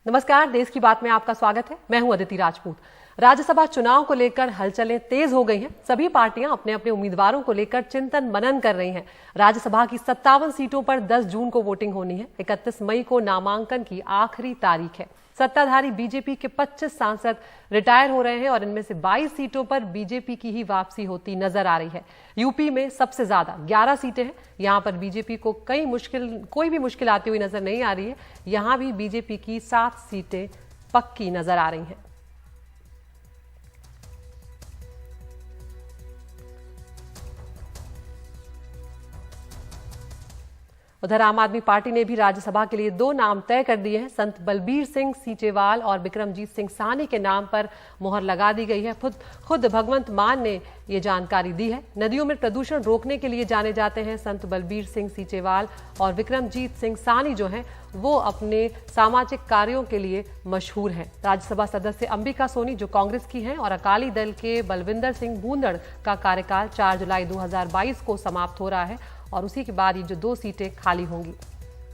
नमस्कार, देश की बात में आपका स्वागत है। मैं हूं अदिति राजपूत। राज्यसभा चुनाव को लेकर हलचलें तेज हो गई हैं। सभी पार्टियां अपने अपने उम्मीदवारों को लेकर चिंतन मनन कर रही हैं। राज्यसभा की 57 सीटों पर 10 जून को वोटिंग होनी है। 31 मई को नामांकन की आखिरी तारीख है। सत्ताधारी बीजेपी के 25 सांसद रिटायर हो रहे हैं और इनमें से 22 सीटों पर बीजेपी की ही वापसी होती नजर आ रही है। यूपी में सबसे ज्यादा 11 सीटें हैं। यहां पर बीजेपी को कोई भी मुश्किल आती हुई नजर नहीं आ रही है। यहां भी बीजेपी की 7 सीटें पक्की नजर आ रही हैं। उधर आम आदमी पार्टी ने भी राज्यसभा के लिए 2 नाम तय कर दिए हैं। संत बलबीर सिंह सीचेवाल और विक्रमजीत सिंह साहनी के नाम पर मुहर लगा दी गई है। खुद भगवंत मान ने ये जानकारी दी है। नदियों में प्रदूषण रोकने के लिए जाने जाते हैं संत बलबीर सिंह सीचेवाल और विक्रमजीत सिंह साहनी जो हैं वो अपने सामाजिक कार्यों के लिए मशहूर हैं। राज्यसभा सदस्य अंबिका सोनी जो कांग्रेस की हैं और अकाली दल के बलविंदर सिंह भूंदड़ का कार्यकाल 4 जुलाई 2022 को समाप्त हो रहा है और उसी के बाद ये जो 2 सीटें खाली होंगी।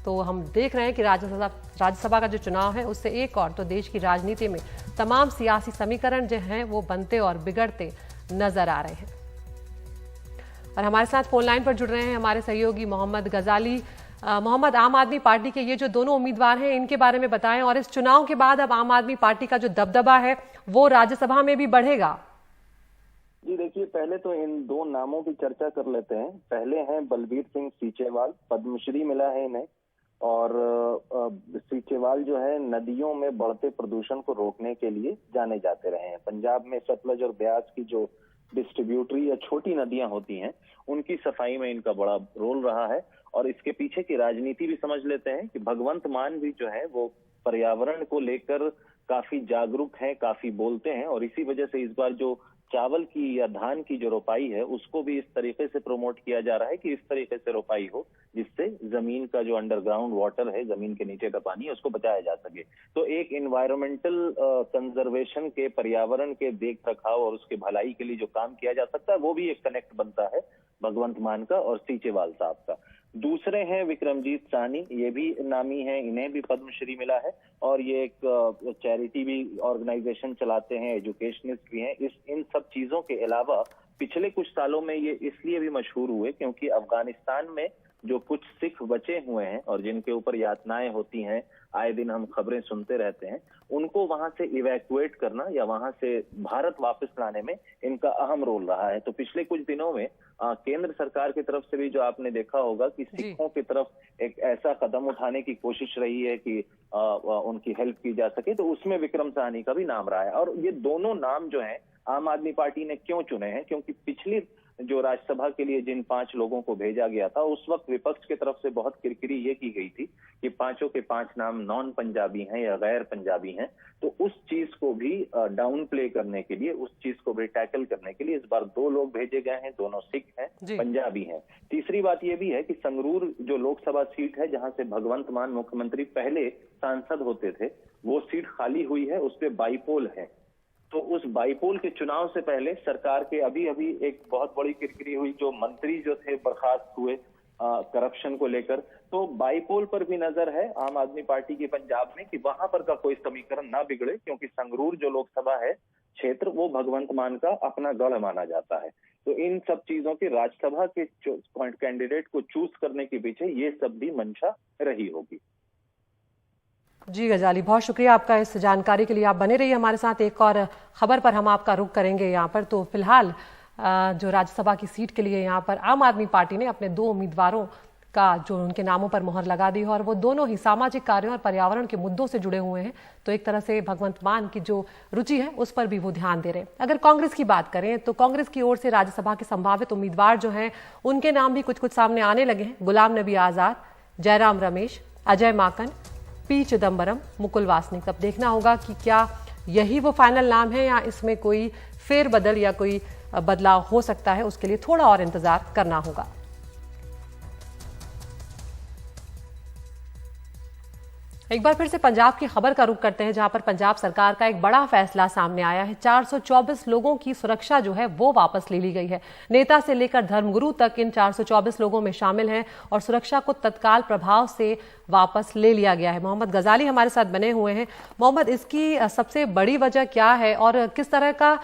तो हम देख रहे हैं कि राज्यसभा का जो चुनाव है उससे एक और तो देश की राजनीति में तमाम सियासी समीकरण जो हैं वो बनते और बिगड़ते नजर आ रहे हैं। और हमारे साथ फोन लाइन पर जुड़ रहे हैं हमारे सहयोगी मोहम्मद गजाली। मोहम्मद, आम आदमी पार्टी के ये जो दोनों उम्मीदवार हैं इनके बारे में बताएं और इस चुनाव के बाद अब आम आदमी पार्टी का जो दबदबा है वो राज्यसभा में भी बढ़ेगा। जी देखिए, पहले तो इन 2 नामों की चर्चा कर लेते हैं। पहले हैं बलबीर सिंह सीचेवाल, पद्मश्री मिला है इन्हें। और सीचेवाल जो है नदियों में बढ़ते प्रदूषण को रोकने के लिए जाने जाते रहे हैं। पंजाब में सतलज और ब्यास की जो डिस्ट्रीब्यूटरी या छोटी नदियां होती हैं उनकी सफाई में इनका बड़ा रोल रहा है। और इसके पीछे की राजनीति भी समझ लेते हैं कि भगवंत मान भी जो है वो पर्यावरण को लेकर काफी जागरूक हैं, काफी बोलते हैं। और इसी वजह से इस बार जो चावल की या धान की जो रोपाई है उसको भी इस तरीके से प्रमोट किया जा रहा है कि इस तरीके से रोपाई हो जिससे जमीन का जो अंडरग्राउंड वाटर है, जमीन के नीचे का पानी, उसको बचाया जा सके। तो एक इन्वायरमेंटल कंजर्वेशन के, पर्यावरण के देख रखाव और उसके भलाई के लिए जो काम किया जा सकता है वो भी एक कनेक्ट बनता है भगवंत मान का और सीचेवाल साहब का। दूसरे हैं विक्रमजीत साहनी, ये भी नामी हैं, इन्हें भी पद्मश्री मिला है और ये एक चैरिटी भी ऑर्गेनाइजेशन चलाते हैं, एजुकेशनिस्ट भी हैं। इन सब चीजों के अलावा पिछले कुछ सालों में ये इसलिए भी मशहूर हुए क्योंकि अफगानिस्तान में जो कुछ सिख बचे हुए हैं और जिनके ऊपर यातनाएं होती हैं, आए दिन हम खबरें सुनते रहते हैं, उनको वहां से इवैक्यूएट करना या वहां से भारत वापस लाने में इनका अहम रोल रहा है। तो पिछले कुछ दिनों में केंद्र सरकार की तरफ से भी जो आपने देखा होगा कि सिखों की तरफ एक ऐसा कदम उठाने की कोशिश रही है कि उनकी हेल्प की जा सके, तो उसमें विक्रम साहनी का भी नाम रहा है। और ये दोनों नाम जो हैं आम आदमी पार्टी ने क्यों चुने हैं, क्योंकि पिछली जो राज्यसभा के लिए जिन 5 लोगों को भेजा गया था उस वक्त विपक्ष की तरफ से बहुत किरकिरी ये की गई थी कि 5 के 5 नाम नॉन पंजाबी हैं या गैर पंजाबी हैं। तो उस चीज को भी डाउन प्ले करने के लिए, उस चीज को भी टैकल करने के लिए इस बार 2 लोग भेजे गए हैं, दोनों सिख हैं, पंजाबी हैं। तीसरी बात यह भी है कि संगरूर जो लोकसभा सीट है जहां से भगवंत मान मुख्यमंत्री पहले सांसद होते थे, वो सीट खाली हुई है, उस पर बाईपोल है। तो उस बाईपोल के चुनाव से पहले सरकार के अभी एक बहुत बड़ी किरकिरी हुई, जो मंत्री जो थे बर्खास्त हुए करप्शन को लेकर। तो बाईपोल पर भी नजर है आम आदमी पार्टी की पंजाब में कि वहां पर का कोई समीकरण ना बिगड़े, क्योंकि संगरूर जो लोकसभा है क्षेत्र वो भगवंत मान का अपना गढ़ माना जाता है। तो इन सब चीजों की राज्यसभा के कैंडिडेट को चूज करने के पीछे ये सब भी मंशा रही होगी। जी गजाली, बहुत शुक्रिया आपका इस जानकारी के लिए। आप बने रहिए हमारे साथ। एक और खबर पर हम आपका रुख करेंगे यहाँ पर। तो फिलहाल जो राज्यसभा की सीट के लिए यहाँ पर आम आदमी पार्टी ने अपने 2 उम्मीदवारों का जो उनके नामों पर मोहर लगा दी है और वो दोनों ही सामाजिक कार्यों और पर्यावरण के मुद्दों से जुड़े हुए हैं। तो एक तरह से भगवंत मान की जो रुचि है उस पर भी वो ध्यान दे रहे हैं। अगर कांग्रेस की बात करें तो कांग्रेस की ओर से राज्यसभा के संभावित उम्मीदवार जो हैं उनके नाम भी कुछ सामने आने लगे हैं। गुलाम नबी आजाद, जयराम रमेश, अजय माकन, पी चिदम्बरम, मुकुल वासनिक। अब देखना होगा कि क्या यही वो फाइनल नाम है या इसमें कोई फेरबदल या कोई बदलाव हो सकता है, उसके लिए थोड़ा और इंतजार करना होगा। एक बार फिर से पंजाब की खबर का रुख करते हैं, जहां पर पंजाब सरकार का एक बड़ा फैसला सामने आया है। 424 लोगों की सुरक्षा जो है वो वापस ले ली गई है। नेता से लेकर धर्मगुरु तक इन 424 लोगों में शामिल हैं और सुरक्षा को तत्काल प्रभाव से वापस ले लिया गया है। मोहम्मद गजाली हमारे साथ बने हुए हैं। मोहम्मद, इसकी सबसे बड़ी वजह क्या है और किस तरह का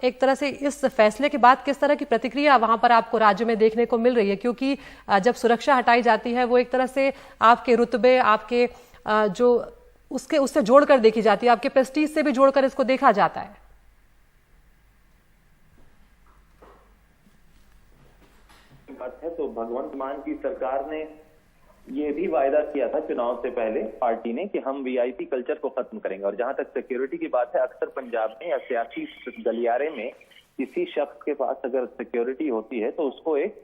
एक तरह से इस फैसले के बाद किस तरह की प्रतिक्रिया वहां पर आपको राज्य में देखने को मिल रही है? क्योंकि जब सुरक्षा हटाई जाती है वो एक तरह से आपके रुतबे, आपके जो उससे जोड़कर देखी जाती है, आपके प्रेस्टीज से भी जोड़कर इसको देखा जाता है। बात है तो भगवंत मान की सरकार ने ये भी वायदा किया था चुनाव से पहले पार्टी ने कि हम वीआईपी कल्चर को खत्म करेंगे। और जहां तक सिक्योरिटी की बात है, अक्सर पंजाब में या सियासी गलियारे में किसी शख्स के पास अगर सिक्योरिटी होती है तो उसको एक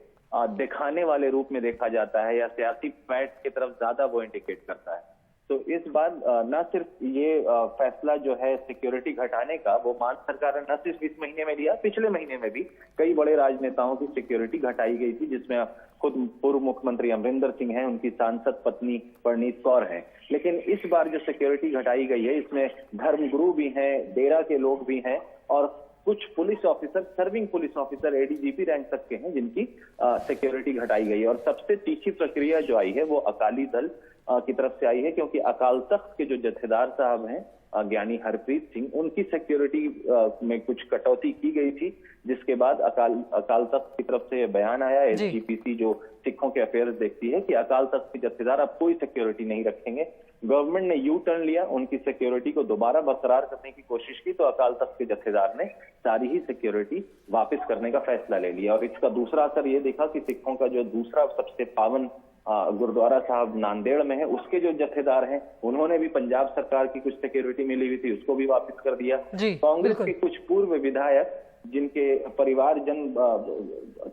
दिखाने वाले रूप में देखा जाता है या सियासी फैट की तरफ ज्यादा वो इंडिकेट करता है। तो इस बार न सिर्फ ये फैसला जो है सिक्योरिटी घटाने का, वो मान सरकार ने न सिर्फ इस महीने में लिया, पिछले महीने में भी कई बड़े राजनेताओं की सिक्योरिटी घटाई गई थी, जिसमें खुद पूर्व मुख्यमंत्री अमरिंदर सिंह हैं, उनकी सांसद पत्नी परनीत कौर हैं। लेकिन इस बार जो सिक्योरिटी घटाई गई है इसमें धर्मगुरु भी हैं, डेरा के लोग भी हैं और कुछ police officer, serving police officer ADGP rank तक के हैं जिनकी सिक्योरिटी घटाई गई है। और सबसे तीखी प्रक्रिया जो आई है वो अकाली दल की तरफ से आई है, क्योंकि अकाल तख्त के जो जत्थेदार साहब हैं ज्ञानी हरप्रीत सिंह, उनकी सिक्योरिटी में कुछ कटौती की गई थी, जिसके बाद अकाल तख्त की तरफ से बयान आया, एसजीपीसी जो सिखों के अफेयर्स देखती है, कि अकाल तख्त के जत्थेदार अब कोई सिक्योरिटी नहीं रखेंगे। गवर्नमेंट ने यू टर्न लिया, उनकी सिक्योरिटी को दोबारा बरकरार करने की कोशिश की, तो अकाल तख्त के जत्थेदार ने सारी ही सिक्योरिटी वापस करने का फैसला ले लिया। और इसका दूसरा असर ये देखा कि सिखों का जो दूसरा सबसे पावन गुरुद्वारा साहब नांदेड़ में है, उसके जो जत्थेदार हैं उन्होंने भी पंजाब सरकार की कुछ सिक्योरिटी मिली हुई थी उसको भी वापस कर दिया। कांग्रेस के कुछ पूर्व विधायक जिनके परिवारजन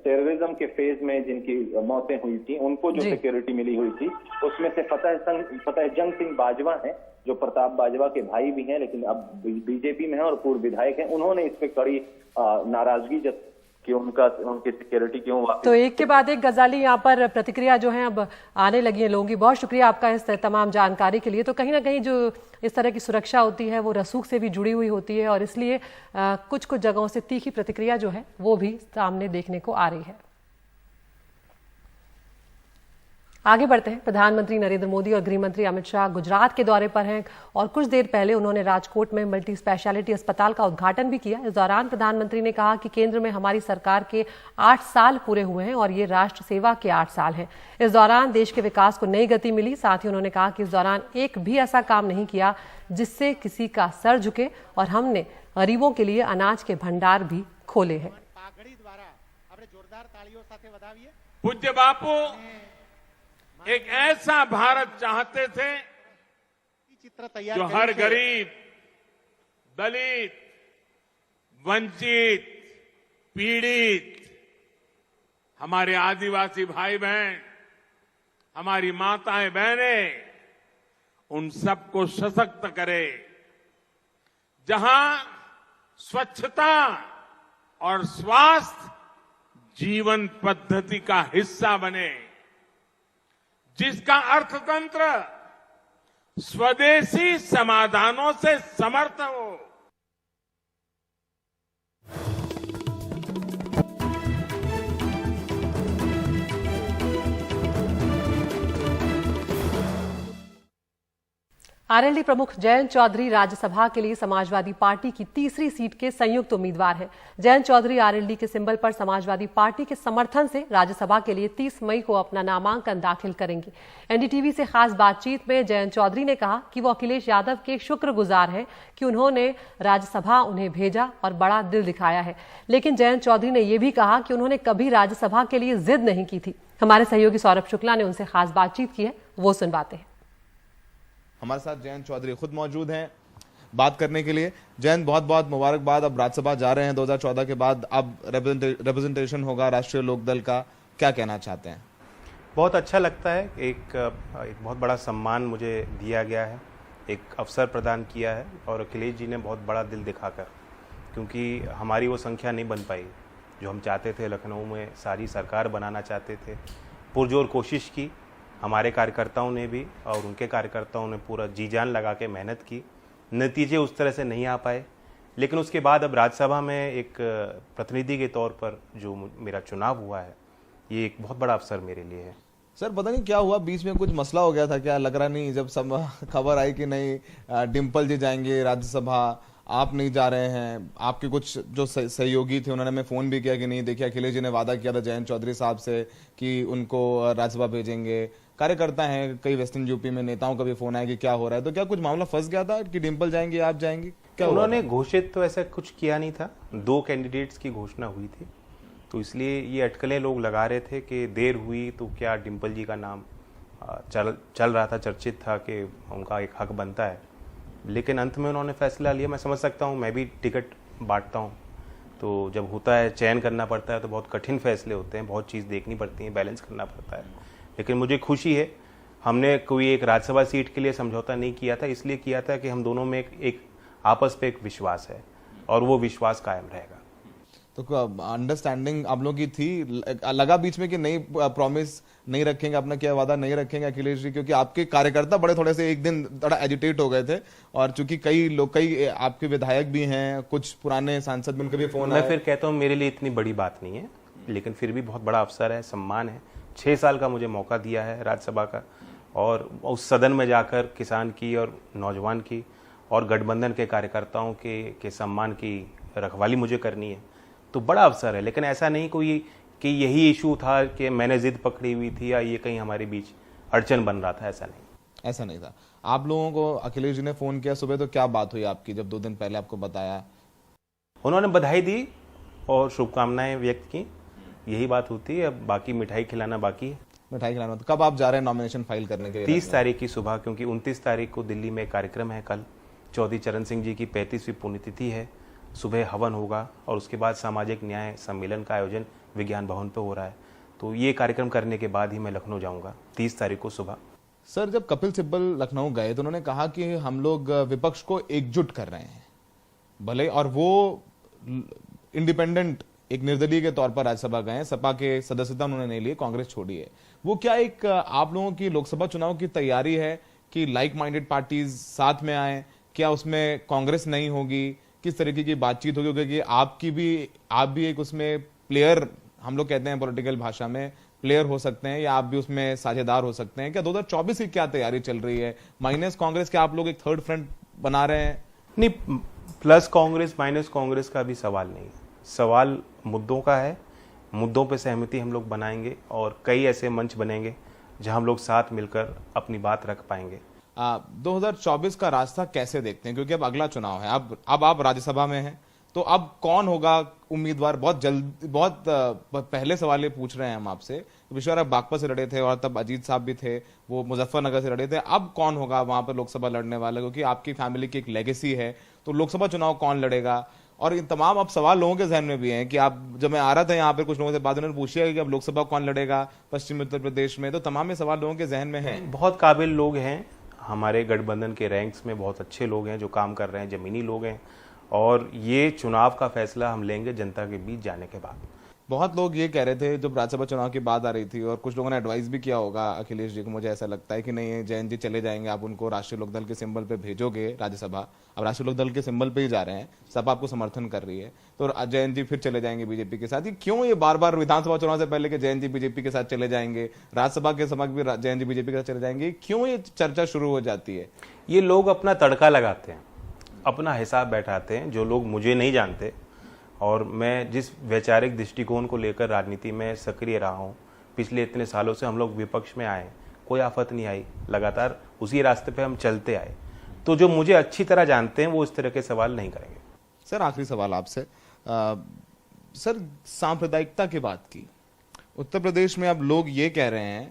टेररिज्म के फेज में जिनकी मौतें हुई थी, उनको जो सिक्योरिटी मिली हुई थी उसमें से फतेह जंग सिंह बाजवा हैं, जो प्रताप बाजवा के भाई भी हैं लेकिन अब बीजेपी में हैं और पूर्व विधायक हैं। उन्होंने इस पे कड़ी नाराजगी कि उनकी सिक्योरिटी क्यों वापस। तो एक के बाद एक गजाली यहाँ पर प्रतिक्रिया जो है अब आने लगी है लोगों की। बहुत शुक्रिया आपका इस तमाम जानकारी के लिए। तो कहीं ना कहीं जो इस तरह की सुरक्षा होती है वो रसूख से भी जुड़ी हुई होती है और इसलिए कुछ कुछ जगहों से तीखी प्रतिक्रिया जो है वो भी सामने देखने को आ रही है। आगे बढ़ते हैं। प्रधानमंत्री नरेंद्र मोदी और गृह मंत्री अमित शाह गुजरात के दौरे पर हैं और कुछ देर पहले उन्होंने राजकोट में मल्टी स्पेशलिटी अस्पताल का उद्घाटन भी किया। इस दौरान प्रधानमंत्री ने कहा कि केंद्र में हमारी सरकार के 8 साल पूरे हुए हैं और ये राष्ट्र सेवा के 8 साल हैं। इस दौरान देश के विकास को नई गति मिली। साथ ही उन्होंने कहा कि इस दौरान एक भी ऐसा काम नहीं किया जिससे किसी का सर झुके और हमने गरीबों के लिए अनाज के भंडार भी खोले हैं। पूज्य बापू एक ऐसा भारत चाहते थे जो हर गरीब, दलित, वंचित, पीड़ित, हमारे आदिवासी भाई बहन, हमारी माताएं बहनें, उन सबको सशक्त करे। जहां स्वच्छता और स्वास्थ्य जीवन पद्धति का हिस्सा बने, जिसका अर्थतंत्र स्वदेशी समाधानों से समर्थ हो। आरएलडी प्रमुख जयंत चौधरी राज्यसभा के लिए समाजवादी पार्टी की तीसरी सीट के संयुक्त उम्मीदवार हैं। जयंत चौधरी आरएलडी के सिंबल पर समाजवादी पार्टी के समर्थन से राज्यसभा के लिए 30 मई को अपना नामांकन दाखिल करेंगे। एनडीटीवी से खास बातचीत में जयंत चौधरी ने कहा कि वो अखिलेश यादव के शुक्रगुजार हैं कि उन्होंने राज्यसभा उन्हें भेजा और बड़ा दिल दिखाया है। लेकिन जयंत चौधरी ने यह भी कहा कि उन्होंने कभी राज्यसभा के लिए जिद नहीं की थी। हमारे सहयोगी सौरभ शुक्ला ने उनसे खास बातचीत की है, वो सुनवाते हैं। हमारे साथ जयंत चौधरी खुद मौजूद हैं बात करने के लिए। जयंत, बहुत बहुत मुबारकबाद। अब राज्यसभा जा रहे हैं 2014 के बाद, अब रिप्रेजेंटेशन होगा राष्ट्रीय लोकदल का, क्या कहना चाहते हैं? बहुत अच्छा लगता है। एक बहुत बड़ा सम्मान मुझे दिया गया है, एक अवसर प्रदान किया है और अखिलेश जी ने बहुत बड़ा दिल दिखाकर, क्योंकि हमारी वो संख्या नहीं बन पाई जो हम चाहते थे। लखनऊ में सारी सरकार बनाना चाहते थे, पुरजोर कोशिश की हमारे कार्यकर्ताओं ने भी और उनके कार्यकर्ताओं ने पूरा जी जान लगा के मेहनत की। नतीजे उस तरह से नहीं आ पाए, लेकिन उसके बाद अब राज्यसभा में एक प्रतिनिधि के तौर पर जो मेरा चुनाव हुआ है, ये एक बहुत बड़ा अवसर मेरे लिए है। सर पता नहीं क्या हुआ, बीच में कुछ मसला हो गया था क्या, लग रहा नहीं, जब सब खबर आई कि नहीं डिम्पल जी जाएंगे राज्यसभा, आप नहीं जा रहे हैं, आपके कुछ जो सहयोगी थे उन्होंने हमें फोन भी किया कि नहीं देखिए अखिलेश जी ने वादा किया था जयंत चौधरी साहब से कि उनको राज्यसभा भेजेंगे। कार्यकर्ता हैं कई वेस्टर्न यूपी में, नेताओं का भी फोन आया कि क्या हो रहा है, तो क्या कुछ मामला फंस गया था कि डिम्पल जाएंगे आप जाएंगे, क्या उन्होंने घोषित तो ऐसा कुछ किया नहीं था, 2 कैंडिडेट्स की घोषणा हुई थी, तो इसलिए ये अटकलें लोग लगा रहे थे कि देर हुई तो क्या डिम्पल जी का नाम चल रहा था, चर्चित था कि उनका एक हक बनता है, लेकिन अंत में उन्होंने फैसला लिया। मैं समझ सकता हूँ, मैं भी टिकट बांटता हूँ, तो जब होता है चयन करना पड़ता है तो बहुत कठिन फैसले होते हैं, बहुत चीज़ देखनी पड़ती है, बैलेंस करना पड़ता है, लेकिन मुझे खुशी है हमने कोई एक राज्यसभा सीट के लिए समझौता नहीं किया था, इसलिए किया था कि हम दोनों में एक आपस पे एक विश्वास है और वो विश्वास कायम रहेगा। तो अंडरस्टैंडिंग आप लोगों की थी, लगा बीच में कि नहीं प्रॉमिस नहीं रखेंगे, अपना क्या वादा नहीं रखेंगे अखिलेश जी, क्योंकि आपके कार्यकर्ता बड़े थोड़े से एक दिन थोड़ा एजिटेट हो गए थे, और चूंकि कई आपके विधायक भी हैं, कुछ पुराने सांसद भी, उनके भी फोन आए। मैं फिर कहता हूँ मेरे लिए इतनी बड़ी बात नहीं है, लेकिन फिर भी बहुत बड़ा अवसर है, सम्मान है। 6 साल का मुझे मौका दिया है राज्यसभा का, और उस सदन में जाकर किसान की और नौजवान की और गठबंधन के कार्यकर्ताओं के सम्मान की रखवाली मुझे करनी है, तो बड़ा अवसर है। लेकिन ऐसा नहीं कोई कि यही इशू था कि मैंने जिद पकड़ी हुई थी या ये कहीं हमारे बीच अड़चन बन रहा था, ऐसा नहीं था। आप लोगों को अखिलेश जी ने फोन किया सुबह, तो क्या बात हुई आपकी जब 2 दिन पहले आपको बताया? उन्होंने बधाई दी और शुभकामनाएं व्यक्त की, यही बात होती है, अब बाकी मिठाई खिलाना बाकी है। मिठाई खिलाना। तो कब आप जा रहे हैं नॉमिनेशन फाइल करने के लिए? 30 तारीख की सुबह, क्योंकि 29 तारीख को दिल्ली में कार्यक्रम है, कल चौधरी चरण सिंह जी की 35वीं पुण्यतिथि है, सुबह हवन होगा और उसके बाद सामाजिक न्याय सम्मेलन का आयोजन विज्ञान भवन पे हो रहा है, तो ये कार्यक्रम करने के बाद ही मैं लखनऊ जाऊंगा 30 तारीख को सुबह। सर जब कपिल सिब्बल लखनऊ गए तो उन्होंने कहा कि हम लोग विपक्ष को एकजुट कर रहे हैं, भले, और वो इंडिपेंडेंट एक निर्दलीय के तौर पर राज्यसभा गए, सपा के सदस्यता उन्होंने नहीं ली, कांग्रेस छोड़ी है। वो क्या एक आप लोगों की लोकसभा चुनाव की तैयारी है कि लाइक माइंडेड पार्टीज साथ में आए, क्या उसमें कांग्रेस नहीं होगी, किस तरीके की बातचीत होगी, क्योंकि आप भी एक उसमें प्लेयर, हम लोग कहते हैं पॉलिटिकल भाषा में प्लेयर हो सकते हैं, या आप भी उसमें साझेदार हो सकते हैं? क्या 2024 की क्या तैयारी चल रही है? माइनस कांग्रेस, क्या आप लोग एक थर्ड फ्रंट बना रहे हैं? नहीं, प्लस कांग्रेस माइनस कांग्रेस का भी सवाल नहीं है, सवाल मुद्दों का है, मुद्दों पे सहमति हम लोग बनाएंगे और कई ऐसे मंच बनेंगे जहां हम लोग साथ मिलकर अपनी बात रख पाएंगे। 2024 का रास्ता कैसे देखते हैं, क्योंकि अब अगला चुनाव है, अब आप राज्यसभा में हैं, तो अब कौन होगा उम्मीदवार? बहुत पहले सवाल ये पूछ रहे हैं हम आपसे। विश्वराज बागपत से लड़े थे और तब अजीत साहब भी थे, वो मुजफ्फरनगर से लड़े थे, अब कौन होगा वहां पर लोकसभा लड़ने वाला? क्योंकि आपकी फैमिली की एक लेगेसी है, तो लोकसभा चुनाव कौन लड़ेगा? और इन तमाम अब सवाल लोगों के जहन में भी हैं कि आप, जब मैं आ रहा था यहाँ पे कुछ लोगों से बात, उन्होंने पूछा कि अब लोकसभा कौन लड़ेगा पश्चिमी उत्तर प्रदेश में, तो तमाम ये सवाल लोगों के जहन में है। बहुत काबिल लोग हैं हमारे गठबंधन के रैंक्स में, बहुत अच्छे लोग हैं जो काम कर रहे हैं, जमीनी लोग हैं, और ये चुनाव का फैसला हम लेंगे जनता के बीच जाने के बाद। बहुत लोग ये कह रहे थे जब राज्यसभा चुनाव की बात आ रही थी, और कुछ लोगों ने एडवाइस भी किया होगा अखिलेश जी को, मुझे ऐसा लगता है कि नहीं जयंत जी चले जाएंगे, आप उनको राष्ट्रीय लोकदल के सिंबल पे भेजोगे राज्यसभा। अब राष्ट्रीय लोकदल के सिंबल पे ही जा रहे हैं, सब आपको समर्थन कर रही है, तो जयंत जी फिर चले जाएंगे बीजेपी के साथ। ये क्यों ये बार बार विधानसभा चुनाव से पहले कि जयंत जी बीजेपी के साथ चले जाएंगे, राज्यसभा के समक्ष भी जयंत जी बीजेपी के साथ चले जाएंगे, क्यों ये चर्चा शुरू हो जाती है? ये लोग अपना तड़का लगाते हैं, अपना हिसाब बैठाते हैं, जो लोग मुझे नहीं जानते, और मैं जिस वैचारिक दृष्टिकोण को लेकर राजनीति में सक्रिय रहा हूँ, पिछले इतने सालों से हम लोग विपक्ष में आए, कोई आफत नहीं आई, लगातार उसी रास्ते पे हम चलते आए, तो जो मुझे अच्छी तरह जानते हैं वो इस तरह के सवाल नहीं करेंगे। सर आखिरी सवाल आपसे, सर सांप्रदायिकता की बात की, उत्तर प्रदेश में अब लोग ये कह रहे हैं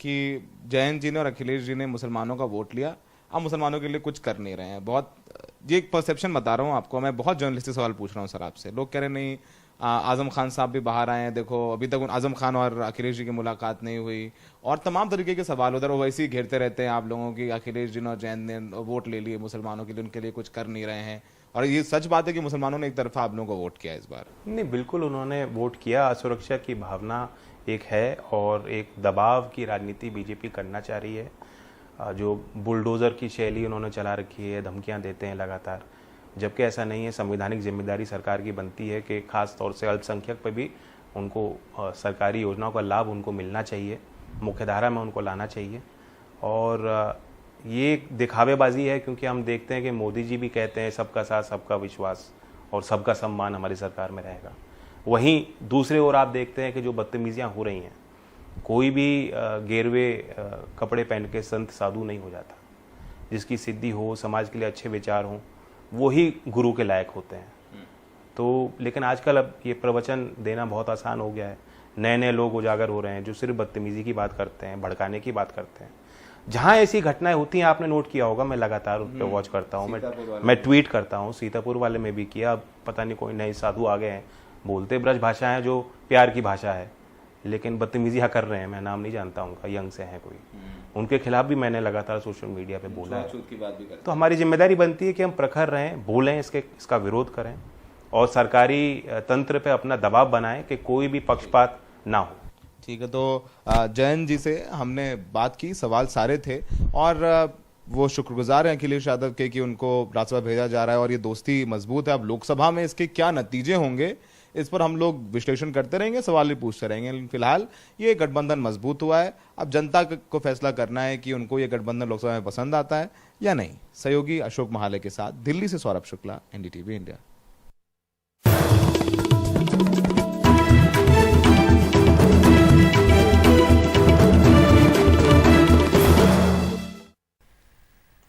कि जयंत जी ने और अखिलेश जी ने मुसलमानों का वोट लिया, अब मुसलमानों के लिए कुछ कर नहीं रहे हैं। बहुत, ये एक परसेप्शन बता रहा हूँ आपको, मैं बहुत जर्नलिस्टिक सवाल पूछ रहा हूँ सर आपसे। लोग कह रहे नहीं, आजम खान साहब भी बाहर आए हैं, देखो अभी तक आजम खान और अखिलेश जी की मुलाकात नहीं हुई, और तमाम तरीके के सवाल उधर वो वैसे ही घेरते रहते हैं आप लोगों की, अखिलेश जी ने और जयंत ने वोट ले लिए मुसलमानों के लिए, उनके लिए कुछ कर नहीं रहे हैं। और ये सच बात है कि मुसलमानों ने एक तरफा आप लोगों को वोट किया इस बार? नहीं, बिल्कुल उन्होंने वोट किया। असुरक्षा की भावना एक है और एक दबाव की राजनीति बीजेपी करना चाह रही है। जो बुलडोज़र की शैली उन्होंने चला रखी है, धमकियां देते हैं लगातार, जबकि ऐसा नहीं है। संवैधानिक जिम्मेदारी सरकार की बनती है कि खास तौर से अल्पसंख्यक पर भी उनको सरकारी योजनाओं का लाभ उनको मिलना चाहिए, मुख्यधारा में उनको लाना चाहिए। और ये एक दिखावेबाजी है, क्योंकि हम देखते हैं कि मोदी जी भी कहते हैं सबका साथ सबका विश्वास और सबका सम्मान हमारी सरकार में रहेगा। वहीं दूसरे ओर आप देखते हैं कि जो बदतमीजियां हो रही हैं, कोई भी गेरवे कपड़े पहन के संत साधु नहीं हो जाता। जिसकी सिद्धि हो, समाज के लिए अच्छे विचार हों, वही गुरु के लायक होते हैं। तो लेकिन आजकल अब ये प्रवचन देना बहुत आसान हो गया है। नए नए लोग उजागर हो रहे हैं जो सिर्फ बदतमीजी की बात करते हैं, भड़काने की बात करते हैं। जहाँ ऐसी घटनाएं होती हैं, आपने नोट किया होगा, मैं लगातार उस पर वॉच करता हूँ, मैं ट्वीट करता हूँ। सीतापुर वाले में भी किया। अब पता नहीं कोई नए साधु आ गए हैं, बोलते ब्रज भाषा है जो प्यार की भाषा है, लेकिन बदतमीजियाँ कर रहे हैं। मैं नाम नहीं जानता उनका, यंग से हैं कोई, उनके खिलाफ भी मैंने लगातार सोशल मीडिया पे बोला है। तो हमारी जिम्मेदारी बनती है कि हम प्रखर रहें, बोलें, इसका विरोध करें और सरकारी तंत्र पे अपना दबाव बनाएं कि कोई भी पक्षपात ना हो। ठीक है, तो जयंत जी से हमने बात की, सवाल सारे थे और वो शुक्रगुजार हैं अखिलेश यादव के कि उनको राज्यसभा भेजा जा रहा है और ये दोस्ती मजबूत है। अब लोकसभा में इसके क्या नतीजे होंगे इस पर हम लोग विश्लेषण करते रहेंगे, सवाल भी पूछते रहेंगे। लेकिन फिलहाल ये गठबंधन मजबूत हुआ है। अब जनता को फैसला करना है कि उनको ये गठबंधन लोकसभा में पसंद आता है या नहीं। सहयोगी अशोक महाले के साथ दिल्ली से सौरभ शुक्ला, एनडीटीवी इंडिया।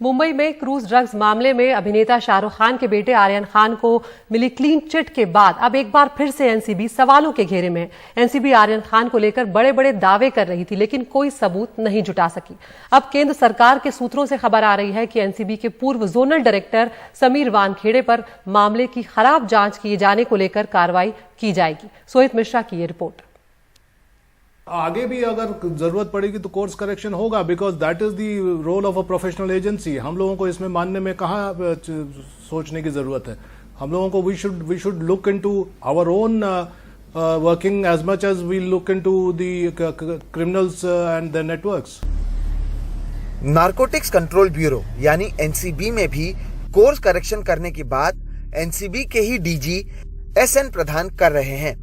मुंबई में क्रूज ड्रग्स मामले में अभिनेता शाहरुख खान के बेटे आर्यन खान को मिली क्लीन चिट के बाद अब एक बार फिर से एनसीबी सवालों के घेरे में है। एनसीबी आर्यन खान को लेकर बड़े बड़े दावे कर रही थी, लेकिन कोई सबूत नहीं जुटा सकी। अब केंद्र सरकार के सूत्रों से खबर आ रही है कि एनसीबी के पूर्व जोनल डायरेक्टर समीर वानखेड़े पर मामले की खराब जांच किए जाने को लेकर कार्रवाई की जाएगी। सोहित मिश्रा की ये रिपोर्ट। आगे भी अगर जरूरत पड़ेगी तो कोर्स करेक्शन होगा, because that is the role of a professional agency. हम लोगों को इसमें मानने में कहाँ सोचने की जरूरत है। हम लोगों को we should look into our own working as much as we look into the criminals and the networks. Narcotics control bureau यानी एनसीबी में भी कोर्स करेक्शन करने की बात एनसीबी के ही डीजी एसएन प्रधान कर रहे हैं।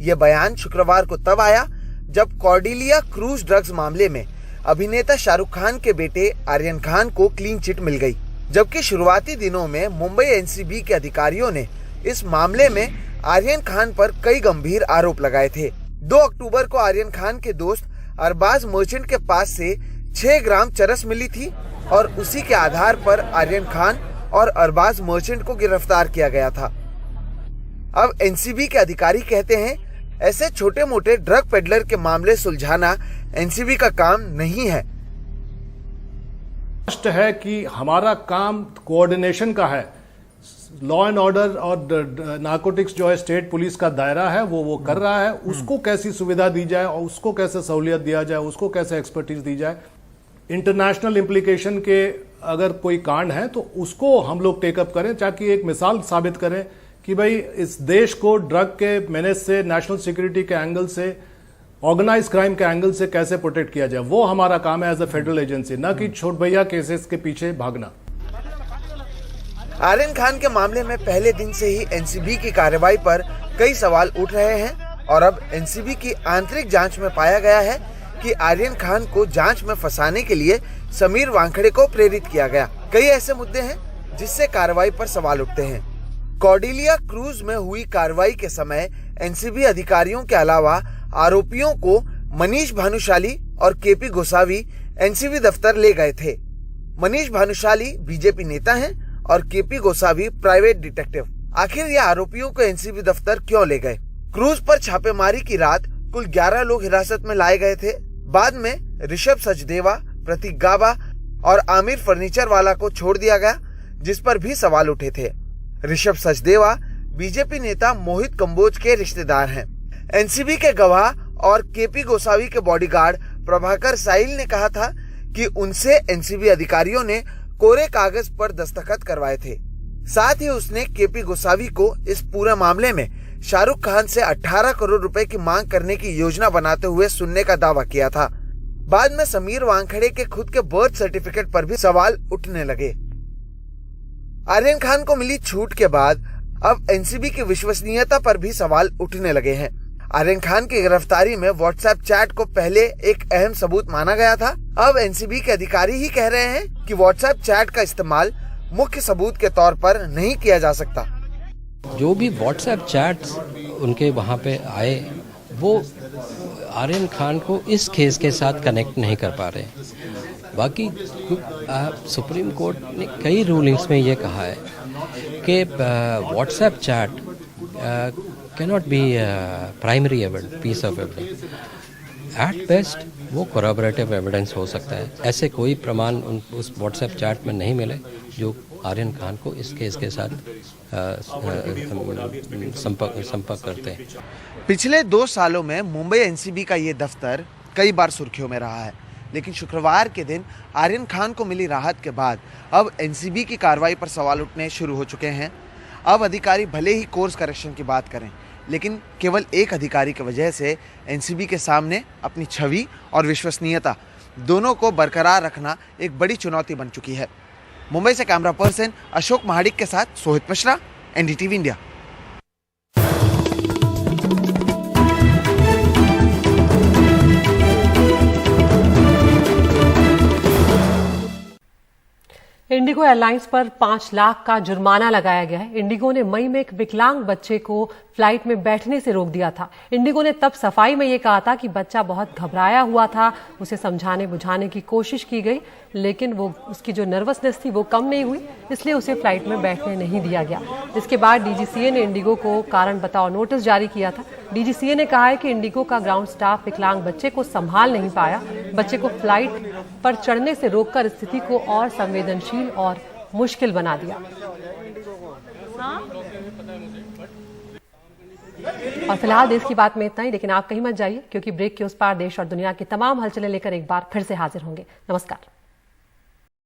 यह बयान शुक्रवार को तब आया जब कॉर्डिलिया क्रूज ड्रग्स मामले में अभिनेता शाहरुख खान के बेटे आर्यन खान को क्लीन चिट मिल गई, जबकि शुरुआती दिनों में मुंबई एनसीबी के अधिकारियों ने इस मामले में आर्यन खान पर कई गंभीर आरोप लगाए थे। 2 अक्टूबर को आर्यन खान के दोस्त अरबाज मर्चेंट के पास से 6 ग्राम चरस मिली थी और उसी के आधार पर आर्यन खान और अरबाज मर्चेंट को गिरफ्तार किया गया था। अब एनसीबी के अधिकारी कहते हैं ऐसे छोटे मोटे ड्रग पेडलर के मामले सुलझाना एनसीबी का काम नहीं है। स्पष्ट है कि हमारा काम कोऑर्डिनेशन का है। लॉ एंड ऑर्डर और नारकोटिक्स जो है स्टेट पुलिस का दायरा है, वो कर रहा है। उसको कैसी सुविधा दी जाए और उसको कैसे सहूलियत दिया जाए, उसको कैसे एक्सपर्टीज दी जाए। इंटरनेशनल इम्प्लीकेशन के अगर कोई कांड है तो उसको हम लोग टेकअप करें, ताकि एक मिसाल साबित करें कि भाई इस देश को ड्रग के मेनेस से, नेशनल सिक्योरिटी के एंगल से, ऑर्गेनाइज क्राइम के एंगल से कैसे प्रोटेक्ट किया जाए। वो हमारा काम है एज अ फेडरल एजेंसी, न कि छोट भैया केसेस के पीछे भागना। आर्यन खान के मामले में पहले दिन से ही एनसीबी की कार्रवाई पर कई सवाल उठ रहे हैं और अब एनसीबी की आंतरिक जांच में पाया गया है कि आर्यन खान को जांच में फंसाने के लिए समीर वानखेड़े को प्रेरित किया गया। कई ऐसे मुद्दे हैं जिससे कार्रवाई पर सवाल उठते हैं। कॉर्डिलिया क्रूज में हुई कार्रवाई के समय एनसीबी अधिकारियों के अलावा आरोपियों को मनीष भानुशाली और केपी गोसावी एनसीबी दफ्तर ले गए थे। मनीष भानुशाली बीजेपी नेता हैं और केपी गोसावी प्राइवेट डिटेक्टिव। आखिर ये आरोपियों को एनसीबी दफ्तर क्यों ले गए? क्रूज पर छापेमारी की रात कुल 11 लोग हिरासत में लाए गए थे। बाद में ऋषभ सचदेवा, प्रतीक गाबा और आमिर फर्नीचर वाला को छोड़ दिया गया, जिस पर भी सवाल उठे थे। ऋषभ सचदेवा बीजेपी नेता मोहित कंबोज के रिश्तेदार हैं। एनसीबी के गवाह और केपी गोसावी के बॉडीगार्ड प्रभाकर साहिल ने कहा था कि उनसे एनसीबी अधिकारियों ने कोरे कागज पर दस्तखत करवाए थे। साथ ही उसने केपी गोसावी को इस पूरे मामले में शाहरुख खान से 18 करोड़ रुपए की मांग करने की योजना बनाते हुए सुनने का दावा किया था। बाद में समीर वानखेड़े के खुद के बर्थ सर्टिफिकेट पर भी सवाल उठने लगे। आर्यन खान को मिली छूट के बाद अब एनसीबी की विश्वसनीयता पर भी सवाल उठने लगे हैं। आर्यन खान की गिरफ्तारी में व्हाट्सएप चैट को पहले एक अहम सबूत माना गया था। अब एनसीबी के अधिकारी ही कह रहे हैं कि व्हाट्सएप चैट का इस्तेमाल मुख्य सबूत के तौर पर नहीं किया जा सकता। जो भी व्हाट्सएप चैट्स उनके वहाँ पे आए वो आर्यन खान को इस केस के साथ कनेक्ट नहीं कर पा रहे। बाकी सुप्रीम कोर्ट ने कई रूलिंग्स में ये कहा है कि WhatsApp chat cannot be primary piece of evidence. At best वो कोरॉबरेटिव एविडेंस हो सकता है। ऐसे कोई प्रमाण उस व्हाट्सएप चैट में नहीं मिले जो आर्यन खान को इस केस के साथ संपर्क करते हैं। पिछले 2 सालों में मुंबई एनसीबी का ये दफ्तर कई बार सुर्खियों में रहा है, लेकिन शुक्रवार के दिन आर्यन खान को मिली राहत के बाद अब एनसीबी की कार्रवाई पर सवाल उठने शुरू हो चुके हैं। अब अधिकारी भले ही कोर्स करेक्शन की बात करें, लेकिन केवल एक अधिकारी की वजह से एनसीबी के सामने अपनी छवि और विश्वसनीयता दोनों को बरकरार रखना एक बड़ी चुनौती बन चुकी है। मुंबई से कैमरा पर्सन अशोक महाडिक के साथ Sohit Mishra, NDTV India. Indigo airlines पर 5 लाख का जुर्माना लगाया गया है। इंडिगो ने मई में एक विकलांग बच्चे को फ्लाइट में बैठने से रोक दिया था। इंडिगो ने तब सफाई में ये कहा था कि बच्चा बहुत घबराया हुआ था, उसे समझाने बुझाने की कोशिश की गई, लेकिन वो उसकी जो नर्वसनेस थी वो कम नहीं हुई, इसलिए उसे फ्लाइट में बैठने नहीं दिया गया। इसके बाद डीजीसीए ने इंडिगो को कारण बताओ नोटिस जारी किया था। डीजीसीए ने कहा है कि इंडिगो का ग्राउंड स्टाफ विकलांग बच्चे को संभाल नहीं पाया, बच्चे को फ्लाइट पर चढ़ने से रोककर स्थिति को और संवेदनशील और मुश्किल बना दिया। और फिलहाल देश की बात में इतना ही, लेकिन आप कहीं मत जाइए, क्योंकि ब्रेक के उस पार देश और दुनिया की तमाम हलचलें लेकर एक बार फिर से हाजिर होंगे। नमस्कार।